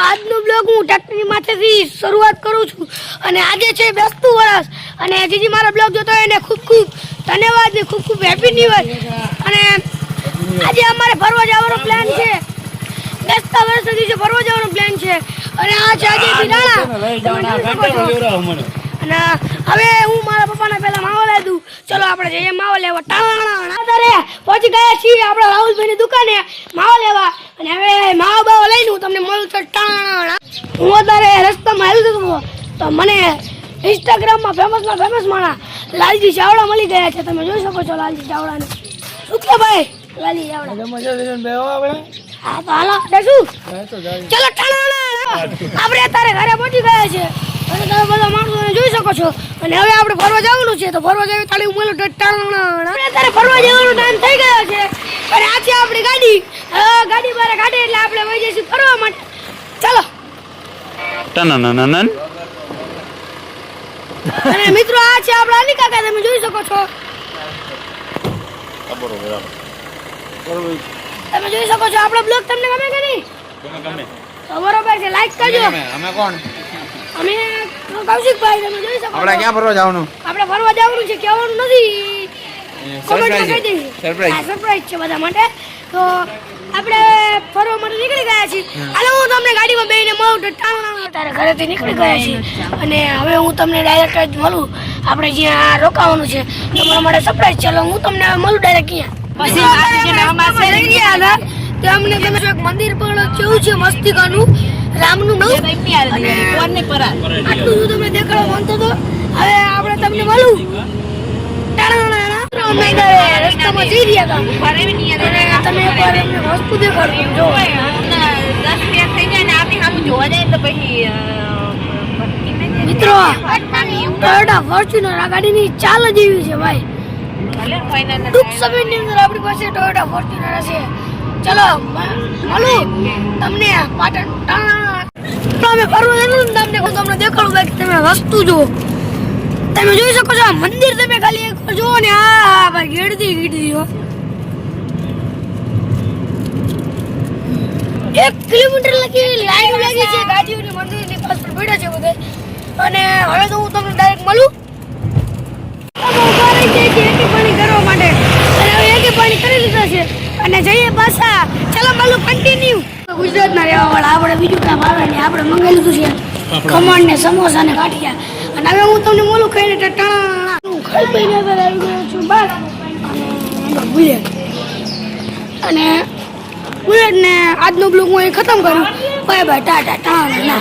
આજનો બ્લોગ હું ટ્રેક્ટરની માથેથી શરૂઆત કરું છું અને આજે છે બેસતું વર્ષ અને જીજી મારો બ્લોગ જોતો હોય એને ખૂબ ખૂબ ધન્યવાદ ને ખૂબ ખૂબ હેપી ન્યુ યર અને આજે અમારે ફરવા જવાનો પ્લાન છે બેસતા વર્ષના દિવસે ફરવા જવાનો પ્લાન છે અને આ છે આજે બિરાણા અને હવે હું મારા પપ્પાને પહેલા માવો લાવી દઉં ચલો આપણે જઈએ માવો લેવા ટાણા તારે પહોંચી ગયા છીએ આપણે રાહુલભાઈની દુકાને માવો લેવા અને હવે માવો બાવો લઈને હું તમને મળું છું ટાણા હું અત્યારે રસ્તામાં હેલું હતો તો મને ઇન્સ્ટાગ્રામમાં ફેમસ માણા લાલજી ચાવડા મળી ગયા છે તમે જોઈ શકો છો લાલજી ચાવડાને શું કે ભાઈ લાલજી ચાવડા હા તો હાલો શું ચલો ટાણા આપણે અત્યારે ઘરે પહોંચી ગયા છે અને તમે બધા માણસોને જોઈ શકો છો અને હવે આપણે ફરવા જવાનું છે તો ફરવા જઈએ તાળી ઉમેલો આપણે અત્યારે ફરવા જવાનો ટાઈમ થઈ ગયો છે અને આ છે આપણી ગાડી ગાડી બારે કાઢે એટલે આપણે વહી જઈશું ફરવા માટે ચાલો અને મિત્રો આ છે આપણા અલી કાકા તમે જોઈ શકો છો તમે જોઈ શકો છો આપણો બ્લોગ તમને ગમે કે નહીં તો બરોબર છે લાઈક કરજો અમે કોણ અમે કૌશિકભાઈ તમે જોઈ શકો આપણે ક્યાં ફરવા જવાનું આપણે ફરવા જવાનું છે કહેવાનું નથી કોમેન્ટમાં કહી દઈએ સરપ્રાઈઝ છે બધા માટે તો આપણે ફરવા માટે નીકળી ગયા છીએ હાલો હું તમને ગાડીમાં બેસીને મળું તારે ઘરેથી નીકળી ગયા છીએ અને હવે હું તમને ડાયરેક્ટ જ મળું આપણે જ્યાં રોકાવાનું છે તમારા માટે સરપ્રાઈઝ ચાલો હું તમને મળું ડાયરેક્ટ ક્યાં અમને તમે એક મંદિર પણ કેવું છે મસ્તિકાનું રામનું નવું આટલું શું તમને દેખાડવા માંગતો હતો હવે આપણે તમને મળું રસ્તામાં જઈ રહ્યા હતા તમે એકવાર એમને વસ્તુ દેખાડો મિત્રો ટોયોટા ફોર્ચ્યુનર આ ગાડીની ચાલ જ એવી છે ભાઈ ટૂંક સમયની અંદર આપણી પાસે ટોયોટા ફોર્ચ્યુનર હશે ચલો મળું તમને પાટણ અમે ફરવા જવાનું તમને તમને દેખાડું ભાઈ તમે વસ્તુ જુઓ તમે જોઈ શકો છો મંદિર તમે ખાલી એક જુઓ ને હા ભાઈ ગીડતી હો 1 કિલોમીટર લગી લાઈન લાગી છે ગાડીઓની મંદિરની પાછળ બેઠા છે બધે અને હવે તો હું તમને ડાયરેક્ટ મળું ઉભા રહી જાય છે એકી પાણી કરવા માટે અને હવે એકી પાણી કરી લીધા છે અને જઈએ પાછા ચાલો મળું કન્ટિન્યુ ગુજરાતના રહેવાવાળા આપણે બીજું કામ આવે ને આપણે મંગાવી લીધું છે ખમણ ને સમોસા ને ગાંઠિયા અને હવે હું તમને મોલું ખાઈને ટાણા હું ખાઈ પીને અંદર આવી ગયો છું બસ અને બુલેટ ને આજનો બ્લોગ હું અહીં ખતમ કર્યું બાય બાય ટાટા ટાણા